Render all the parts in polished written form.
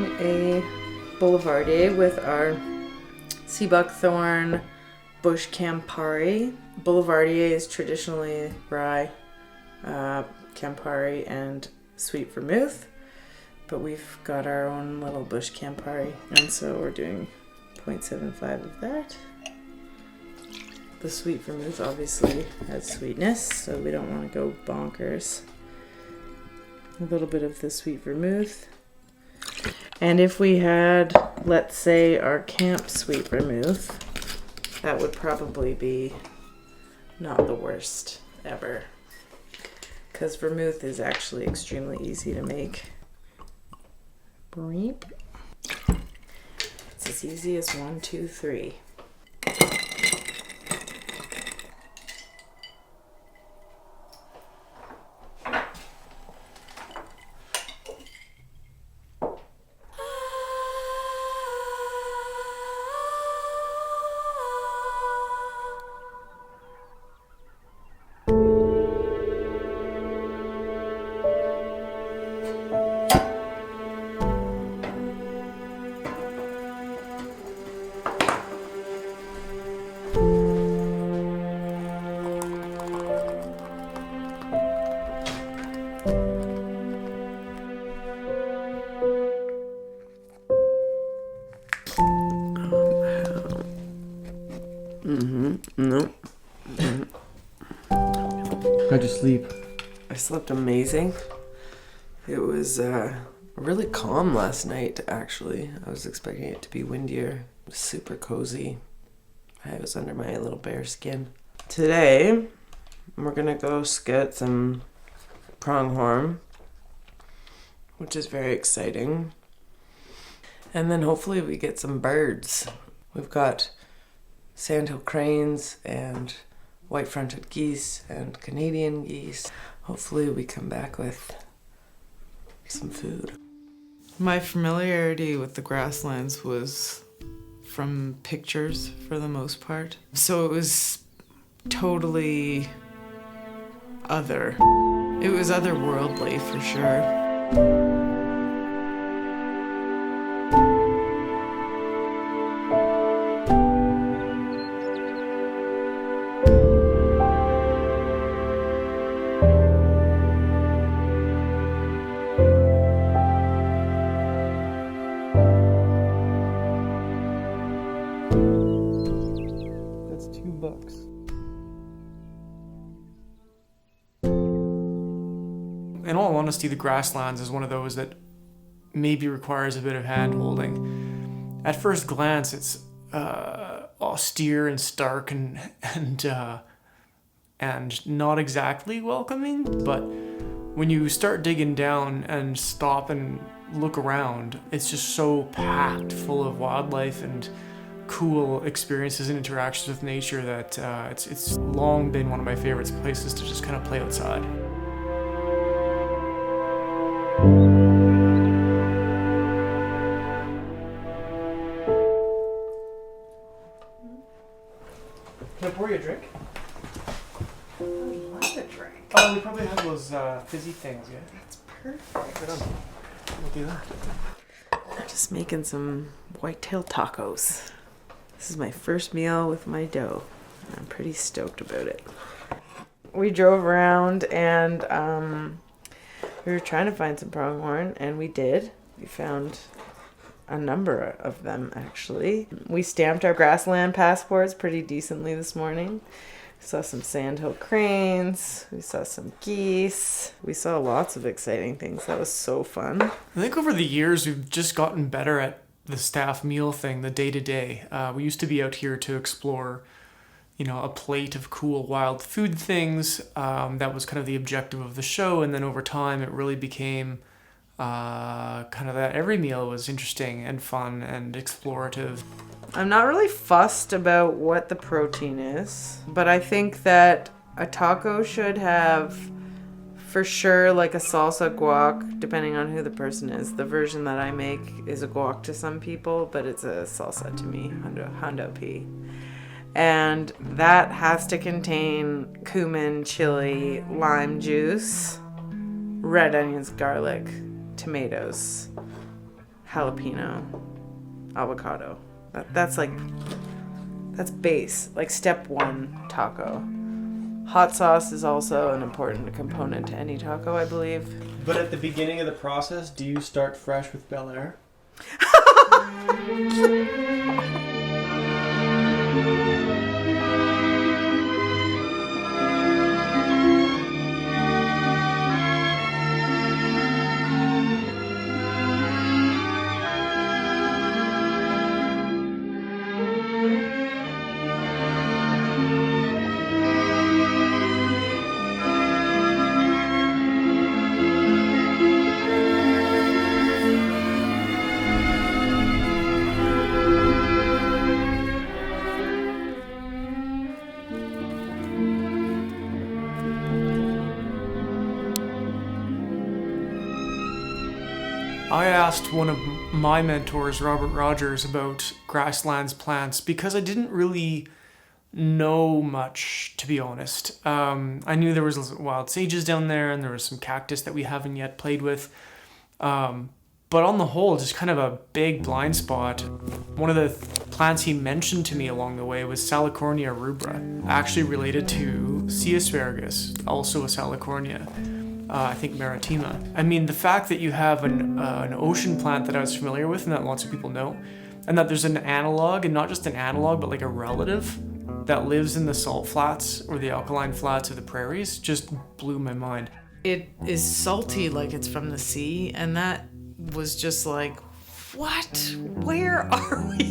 doing a boulevardier with our sea buckthorn bush Campari. Boulevardier is traditionally rye, Campari, and sweet vermouth, but we've got our own little bush Campari, and so we're doing 0.75 of that. The sweet vermouth obviously has sweetness, so we don't want to go bonkers. A little bit of the sweet vermouth. And if we had, let's say, our camp sweet vermouth, that would probably be not the worst ever, because vermouth is actually extremely easy to make. It's as easy as 1, 2, 3. No. How'd you sleep? I slept amazing. It was really calm last night, actually. I was expecting it to be windier. It was super cozy. I was under my little bear skin. Today, we're gonna go get some pronghorn, which is very exciting. And then hopefully we get some birds. We've got sandhill cranes and white-fronted geese and Canadian geese. Hopefully we come back with some food. My familiarity with the grasslands was from pictures for the most part. So it was totally other. It was otherworldly for sure. In all honesty, the grasslands is one of those that maybe requires a bit of hand-holding. At first glance, it's austere and stark and not exactly welcoming, but when you start digging down and stop and look around, it's just so packed full of wildlife and cool experiences and interactions with nature that it's long been one of my favorite places to just kind of play outside. Can I pour you a drink? I would love a drink. Oh, we probably have those fizzy things, yeah? That's perfect. Good on. We'll do that. I'm just making some whitetail tacos. This is my first meal with my dough. I'm pretty stoked about it. We drove around and we were trying to find some pronghorn, and we did. We found a number of them, actually. We stamped our Grassland passports pretty decently this morning. We saw some sandhill cranes. We saw some geese. We saw lots of exciting things. That was so fun. I think over the years, we've just gotten better at the staff meal thing, the day-to-day. We used to be out here to explore, a plate of cool wild food things. That was kind of the objective of the show, and then over time it really became kind of that every meal was interesting and fun and explorative. I'm not really fussed about what the protein is, but I think that a taco should have for sure like a salsa guac, depending on who the person is. The version that I make is a guac to some people, but it's a salsa to me, hundo P. And that has to contain cumin, chili, lime juice, red onions, garlic, tomatoes. jalapeno, avocado. That's base, like step one taco. Hot sauce is also an important component to any taco, I believe. But at the beginning of the process, do you start fresh with Bel Air? I asked one of my mentors, Robert Rogers, about grasslands plants because I didn't really know much, to be honest. I knew there was wild sages down there and there was some cactus that we haven't yet played with. But on the whole, just kind of a big blind spot. One of the plants he mentioned to me along the way was Salicornia rubra, actually related to sea asparagus, also a salicornia. I think maritima. I mean, the fact that you have an ocean plant that I was familiar with and that lots of people know, and that there's an analog, and not just an analog, but like a relative that lives in the salt flats or the alkaline flats of the prairies, just blew my mind. It is salty like it's from the sea, and that was just like, what? Where are we?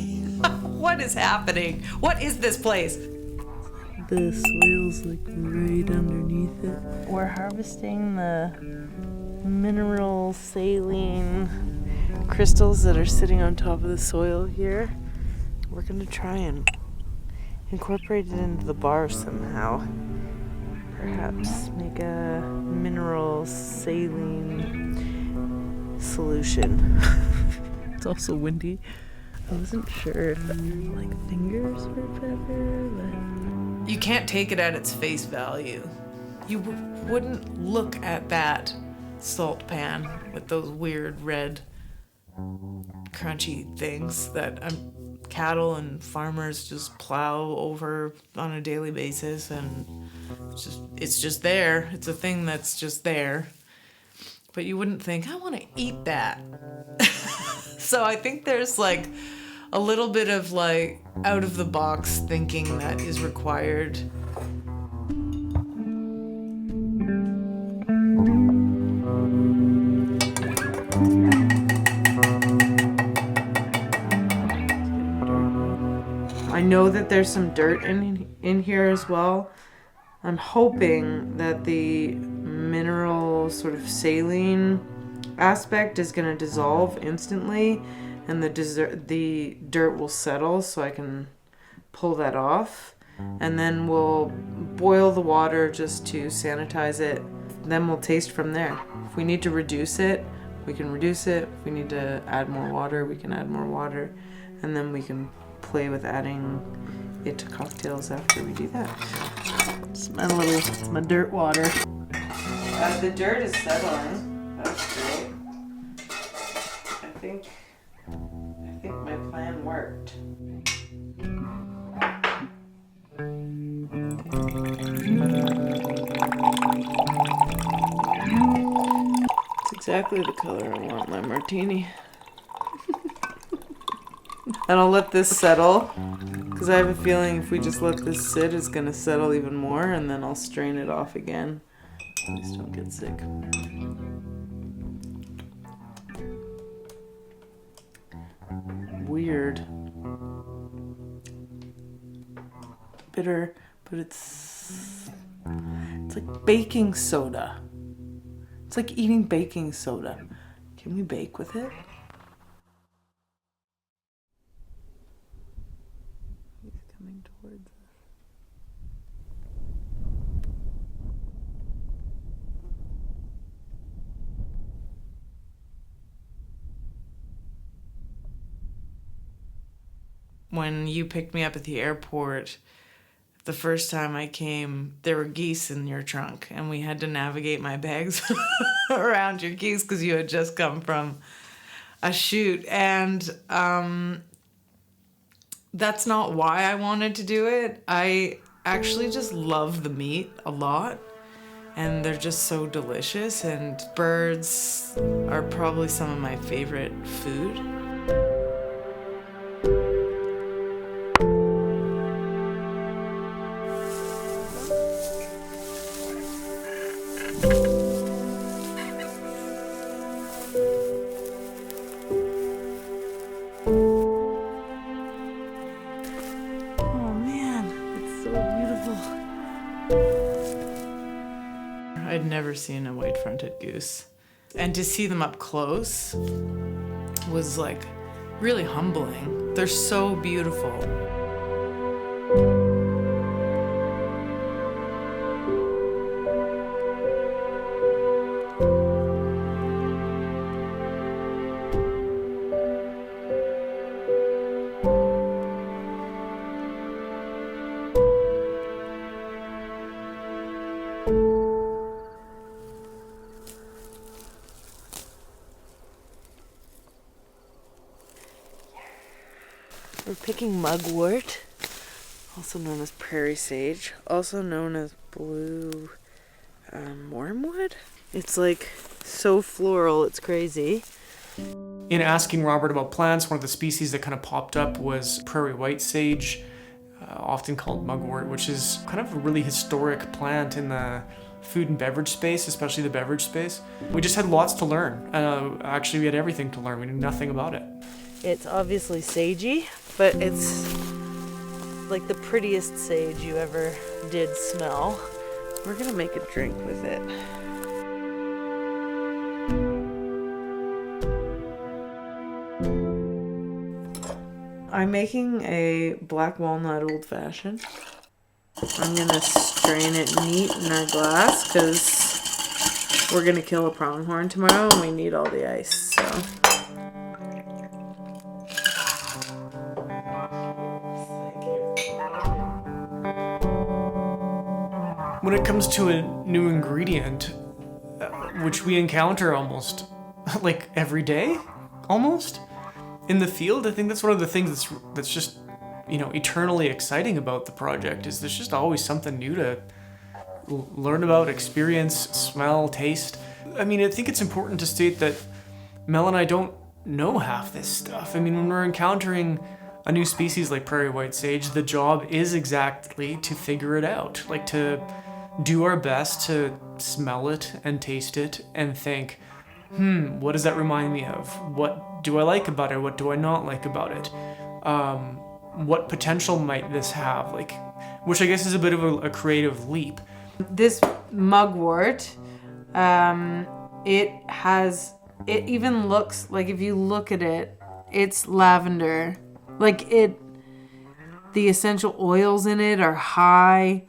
What is happening? What is this place? The soil's like right underneath it. We're harvesting the mineral saline crystals that are sitting on top of the soil here. We're gonna try and incorporate it into the bar somehow. Perhaps make a mineral saline solution. It's also windy. I wasn't sure if like fingers were better, but you can't take it at its face value. You wouldn't look at that salt pan with those weird red crunchy things that cattle and farmers just plow over on a daily basis, and it's just there. It's a thing that's just there. But you wouldn't think, I want to eat that. So I think there's like a little bit of like out of the box thinking that is required. I know that there's some dirt in here as well. I'm hoping that the mineral sort of saline aspect is going to dissolve instantly, and the dirt will settle so I can pull that off. And then we'll boil the water just to sanitize it. Then we'll taste from there. If we need to reduce it, we can reduce it. If we need to add more water, we can add more water. And then we can play with adding it to cocktails after we do that. Smell a little, it's my dirt water. The dirt is settling. That's great. I think my plan worked. It's exactly the color I want my martini. And I'll let this settle, because I have a feeling if we just let this sit, it's going to settle even more, and then I'll strain it off again. Please don't get sick. Weird. Bitter, but it's like baking soda. It's like eating baking soda. Can we bake with it? He's coming towards us. When you picked me up at the airport, the first time I came, there were geese in your trunk, and we had to navigate my bags around your geese because you had just come from a shoot, and that's not why I wanted to do it. I actually just love the meat a lot, and they're just so delicious, and birds are probably some of my favorite food. I'd never seen a white-fronted goose. And to see them up close was like really humbling. They're so beautiful. We're picking mugwort, also known as prairie sage, also known as blue wormwood. It's like so floral, it's crazy. In asking Robert about plants, one of the species that kind of popped up was prairie white sage, often called mugwort, which is kind of a really historic plant in the food and beverage space, especially the beverage space. We just had lots to learn. Actually, we had everything to learn. We knew nothing about it. It's obviously sagey, but it's like the prettiest sage you ever did smell. We're gonna make a drink with it. I'm making a black walnut old fashioned. I'm gonna strain it neat in our glass because we're gonna kill a pronghorn tomorrow and we need all the ice, so. When it comes to a new ingredient, which we encounter almost like every day, almost in the field, I think that's one of the things that's just, you know, eternally exciting about the project is there's just always something new to learn about, experience, smell, taste. I mean, I think it's important to state that Mel and I don't know half this stuff. I mean, when we're encountering a new species like prairie white sage, the job is exactly to figure it out, like to do our best to smell it and taste it and think, what does that remind me of? What do I like about it? What do I not like about it? What potential might this have? Like, which I guess is a bit of a creative leap. This mugwort, it even looks like, if you look at it, it's lavender. Like the essential oils in it are high.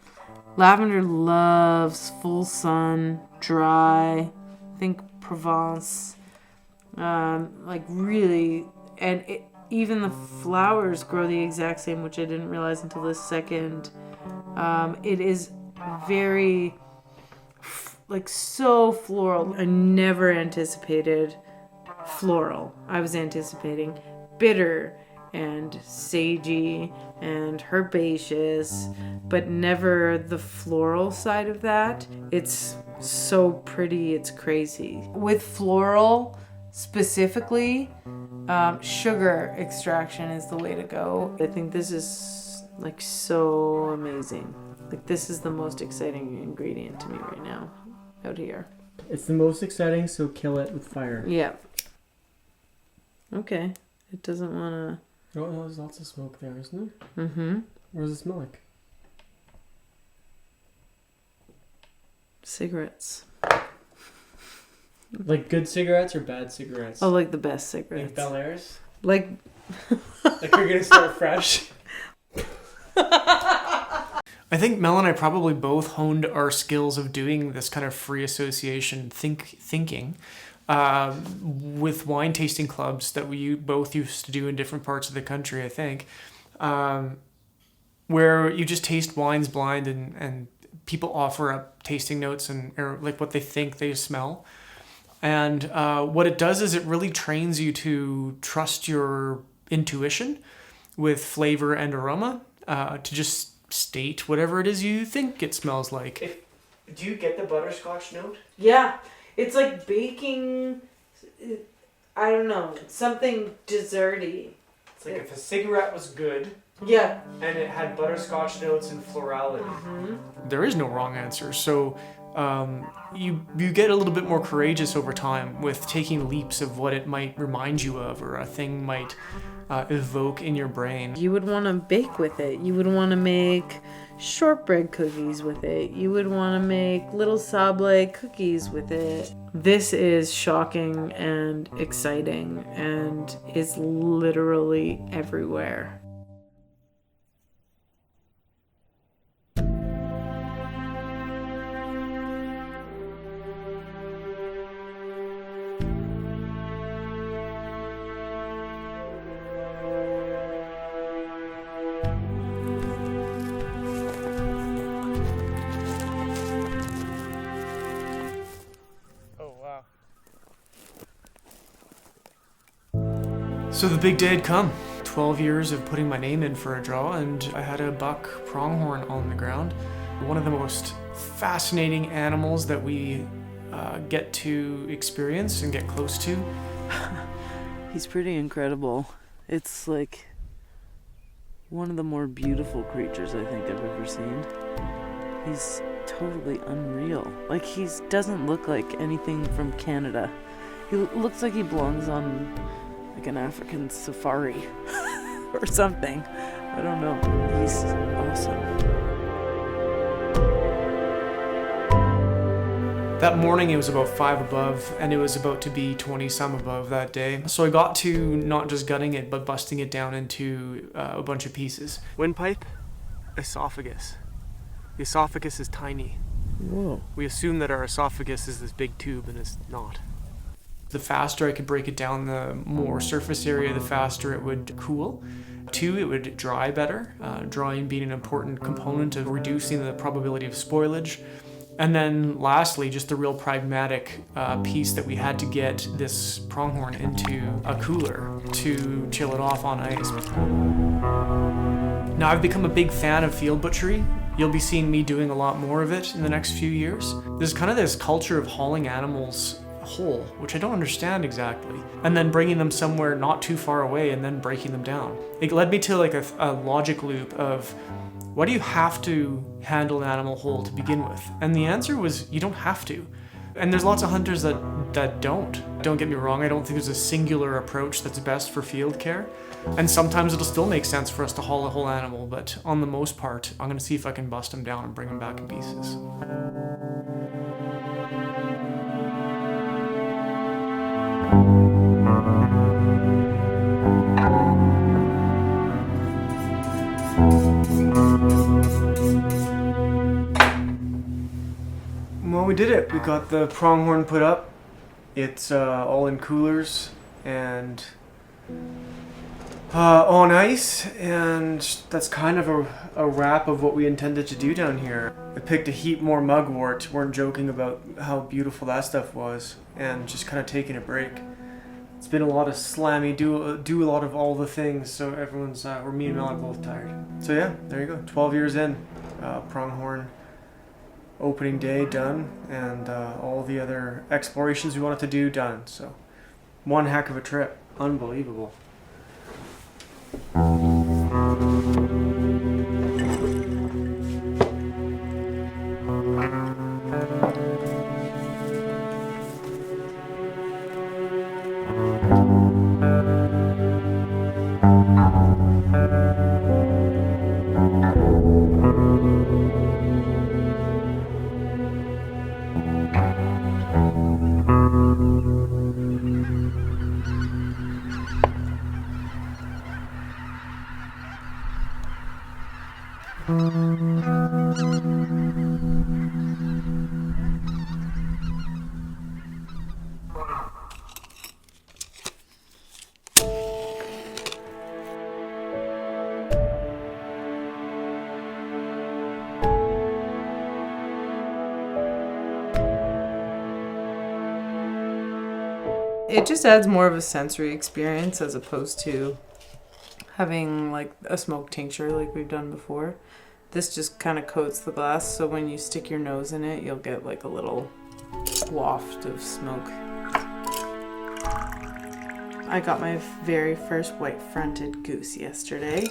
Lavender loves full sun, dry, think Provence, like really, and even the flowers grow the exact same, which I didn't realize until this second. It is very, like, so floral. I never anticipated floral. I was anticipating bitter and sagey and herbaceous, but never the floral side of that. It's so pretty, it's crazy. With floral specifically, sugar extraction is the way to go. I think this is like so amazing. Like, this is the most exciting ingredient to me right now out here. It's the most exciting, so kill it with fire. Yeah. Okay. It doesn't want to... Oh, there's lots of smoke there, isn't there? Mm-hmm. What does it smell like? Cigarettes. Like good cigarettes or bad cigarettes? Oh, like the best cigarettes. Like Bel Airs? Like... Like you're gonna start fresh? I think Mel and I probably both honed our skills of doing this kind of free association thinking with wine tasting clubs that we both used to do in different parts of the country, I think, where you just taste wines blind and people offer up tasting notes or like what they think they smell. And what it does is it really trains you to trust your intuition with flavor and aroma, to just state whatever it is you think it smells like. Do you get the butterscotch note? Yeah, it's like baking. I don't know, something desserty. It's like if a cigarette was good Yeah. and it had butterscotch notes and florality. There is no wrong answer. So you get a little bit more courageous over time with taking leaps of what it might remind you of, or a thing might evoke in your brain. You would want to bake with it. You would want to make shortbread cookies with it. You would want to make little sablé cookies with it. This is shocking and exciting and is literally everywhere. So the big day had come. 12 years of putting my name in for a draw, and I had a buck pronghorn on the ground. One of the most fascinating animals that we get to experience and get close to. He's pretty incredible. It's like one of the more beautiful creatures I think I've ever seen. He's totally unreal. Like, he doesn't look like anything from Canada. He looks like he belongs on like an African safari or something. I don't know. He's awesome. That morning it was about 5 above, and it was about to be 20 some above that day. So I got to not just gutting it, but busting it down into a bunch of pieces. Windpipe, esophagus. The esophagus is tiny. Whoa. We assume that our esophagus is this big tube, and it's not. The faster I could break it down, the more surface area, the faster it would cool. 2, it would dry better, drying being an important component of reducing the probability of spoilage. And then lastly, just the real pragmatic piece that we had to get this pronghorn into a cooler to chill it off on ice. Now, I've become a big fan of field butchery. You'll be seeing me doing a lot more of it in the next few years. There's kind of this culture of hauling animals whole, which I don't understand exactly, and then bringing them somewhere not too far away and then breaking them down. It led me to like a logic loop of, why do you have to handle an animal whole to begin with? And the answer was, you don't have to. And there's lots of hunters that don't. Don't get me wrong, I don't think there's a singular approach that's best for field care. And sometimes it'll still make sense for us to haul a whole animal, but on the most part, I'm gonna see if I can bust them down and bring them back in pieces. Well, we did it. We got the pronghorn put up. It's all in coolers and on ice, and that's kind of a wrap of what we intended to do down here. I picked a heap more mugwort, weren't joking about how beautiful that stuff was, and just kind of taking a break. It's been a lot of slammy, do a lot of all the things, so everyone's, or me and Mel are both tired. So yeah, there you go, 12 years in, pronghorn opening day done, and all the other explorations we wanted to do done. So one heck of a trip, unbelievable. it just adds more of a sensory experience as opposed to having like a smoke tincture like we've done before. This just kind of coats the glass, so when you stick your nose in it, you'll get like a little waft of smoke. I got my very first white-fronted goose yesterday,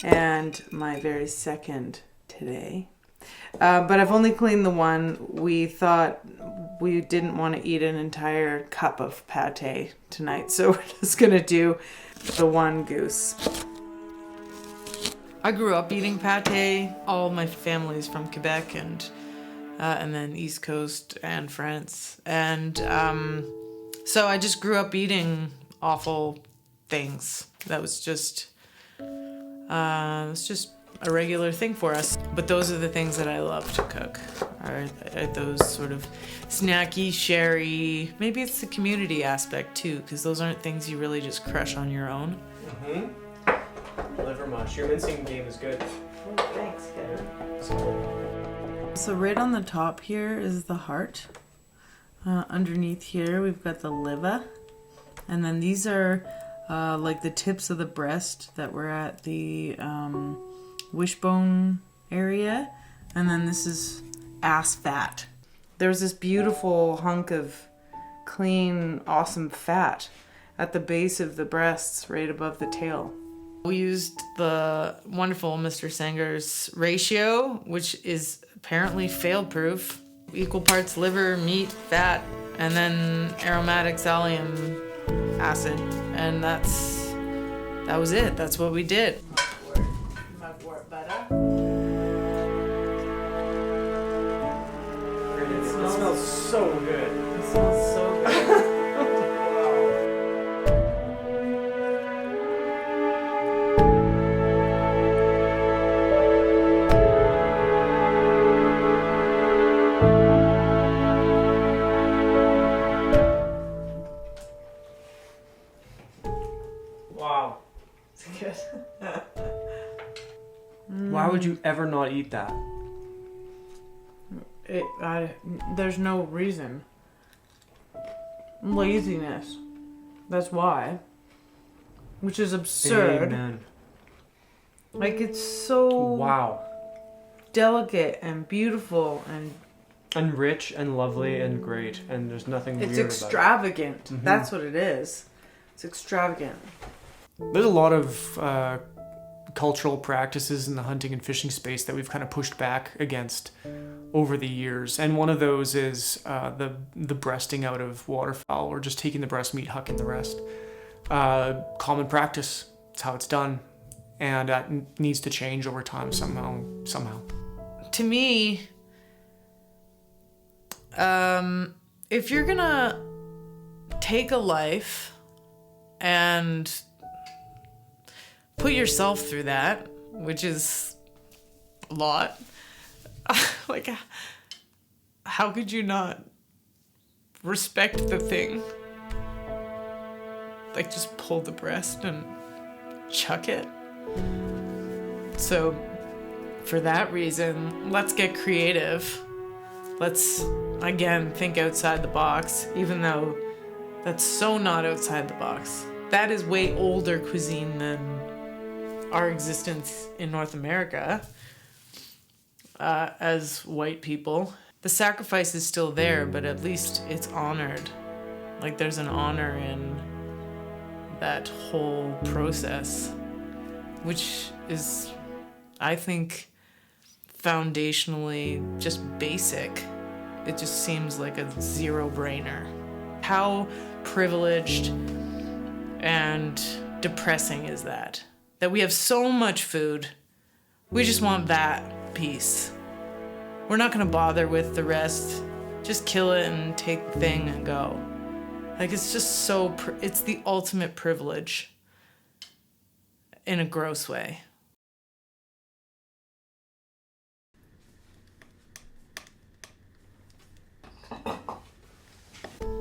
and my very second today. But I've only cleaned the one. We thought we didn't want to eat an entire cup of pate tonight, so we're just gonna do the one goose. I grew up eating pate. All my family's from Quebec and then East Coast and France, and so I just grew up eating awful things. That was just a regular thing for us. But those are the things that I love to cook. Are those sort of snacky, sherry. Maybe it's the community aspect too, because those aren't things you really just crush on your own. Liver mush. Your mincing game is good. Oh, thanks, Kevin. So right on the top here is the heart. Underneath here we've got the liver. And then these are like the tips of the breast that were at the wishbone area. And then this is ass fat. There's this beautiful hunk of clean, awesome fat at the base of the breasts right above the tail. We used the wonderful Mr. Sanger's ratio, which is apparently fail-proof. Equal parts liver, meat, fat, and then aromatic thallium acid. And that was it. That's what we did. Mugwort butter. It smells so good. It smells so good. Wow. It's good. Why would you ever not eat that? There's no reason. Laziness. That's why. Which is absurd. Amen. Like, it's so Wow. delicate and beautiful and And rich and lovely and great, and there's nothing it's weird extravagant. Mhm. That's what it is. It's extravagant. There's a lot of cultural practices in the hunting and fishing space that we've kind of pushed back against over the years, and one of those is the breasting out of waterfowl, or just taking the breast meat, hucking the rest. Common practice. It's how it's done, and that needs to change over time somehow. To me, if you're gonna take a life and put yourself through that, which is a lot, like, how could you not respect the thing? Like, just pull the breast and chuck it. So, for that reason, let's get creative. Let's, again, think outside the box, even though that's so not outside the box. That is way older cuisine than our existence in North America as white people. The sacrifice is still there, but at least it's honored. Like, there's an honor in that whole process, which is, I think, foundationally just basic. It just seems like a zero-brainer. How privileged and depressing is that? That we have so much food, we just want that piece. We're not gonna bother with the rest. Just kill it and take the thing and go. Like, it's just so, it's the ultimate privilege in a gross way.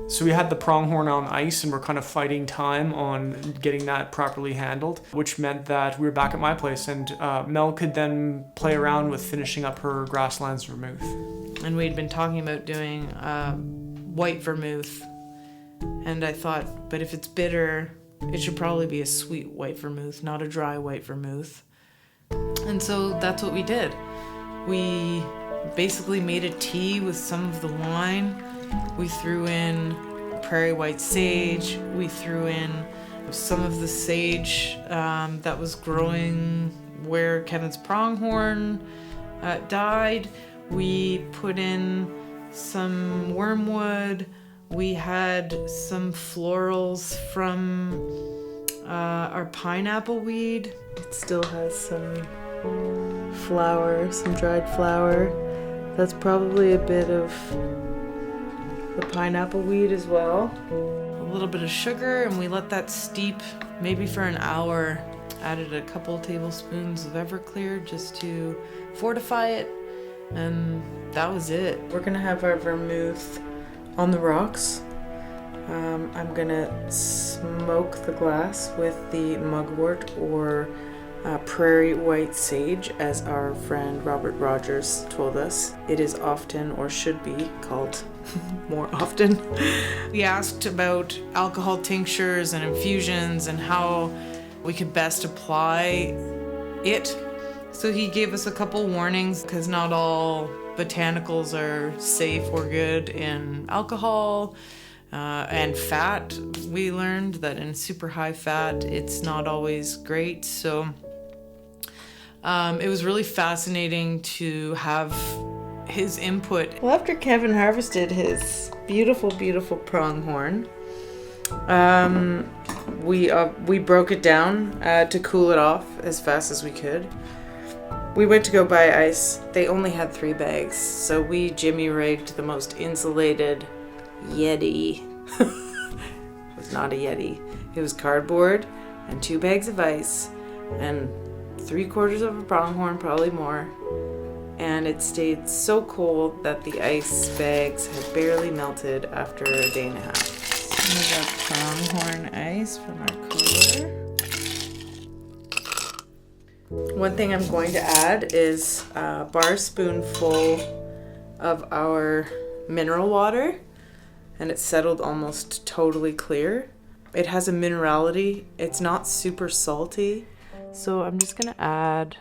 So we had the pronghorn on ice, and we're kind of fighting time on getting that properly handled, which meant that we were back at my place, and Mel could then play around with finishing up her grasslands vermouth. And we'd been talking about doing white vermouth And I thought, but if it's bitter, it should probably be a sweet white vermouth, not a dry white vermouth. And so that's what we did. We basically made a tea with some of the wine. We threw in prairie white sage. We threw in some of the sage that was growing where Kevin's pronghorn died. We put in some wormwood. We had some florals from our pineapple weed. It still has some flour, some dried flour. That's probably a bit of the pineapple weed as well. A little bit of sugar, and we let that steep maybe for an hour. Added a couple tablespoons of Everclear just to fortify it, and that was it. We're gonna have our vermouth on the rocks. I'm gonna smoke the glass with the mugwort or prairie white sage, as our friend Robert Rogers told us. It is often, or should be, called more often. We asked about alcohol tinctures and infusions and how we could best apply it. So he gave us a couple warnings, because not all botanicals are safe or good in alcohol. And fat, we learned that in super high fat, it's not always great. So it was really fascinating to have his input. Well, after Kevin harvested his beautiful, beautiful pronghorn, we broke it down to cool it off as fast as we could. We went to go buy ice. They only had 3 bags, so we jimmy rigged the most insulated Yeti. It was not a Yeti. It was cardboard and 2 bags of ice and 3/4 of a pronghorn, probably more. And it stayed so cold that the ice bags had barely melted after a day and a half. Some of that pronghorn ice from our cooler. One thing I'm going to add is a bar spoonful of our mineral water, and it's settled almost totally clear. It has a minerality. It's not super salty. So I'm just gonna add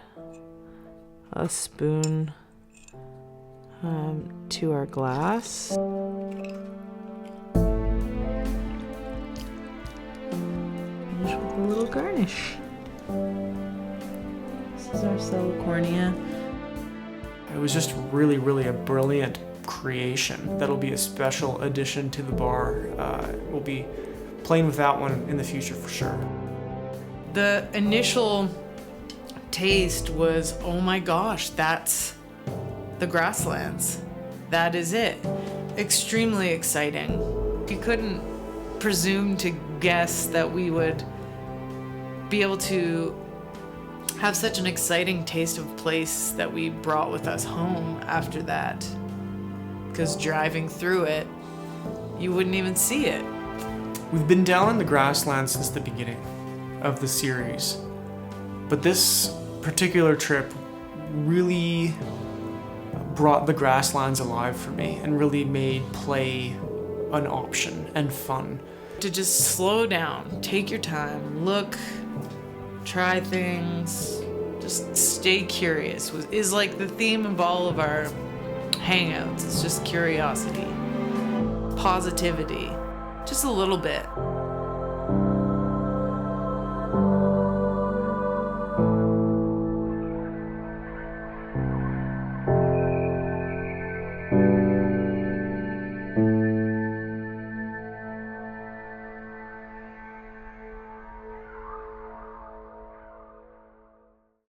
a spoon to our glass. Finish with a little garnish. This is our salicornia. It was just really a brilliant creation. That'll be a special addition to the bar. We'll be playing with that one in the future for sure. The initial taste was, oh my gosh, that's the Grasslands. That is it. Extremely exciting. You couldn't presume to guess that we would be able to have such an exciting taste of place that we brought with us home after that. Because driving through it, you wouldn't even see it. We've been down in the Grasslands since the beginning of the series, but this particular trip really brought the Grasslands alive for me and really made play an option and fun. To just slow down, take your time, look, try things, just stay curious is like the theme of all of our hangouts. It's just curiosity, positivity, just a little bit.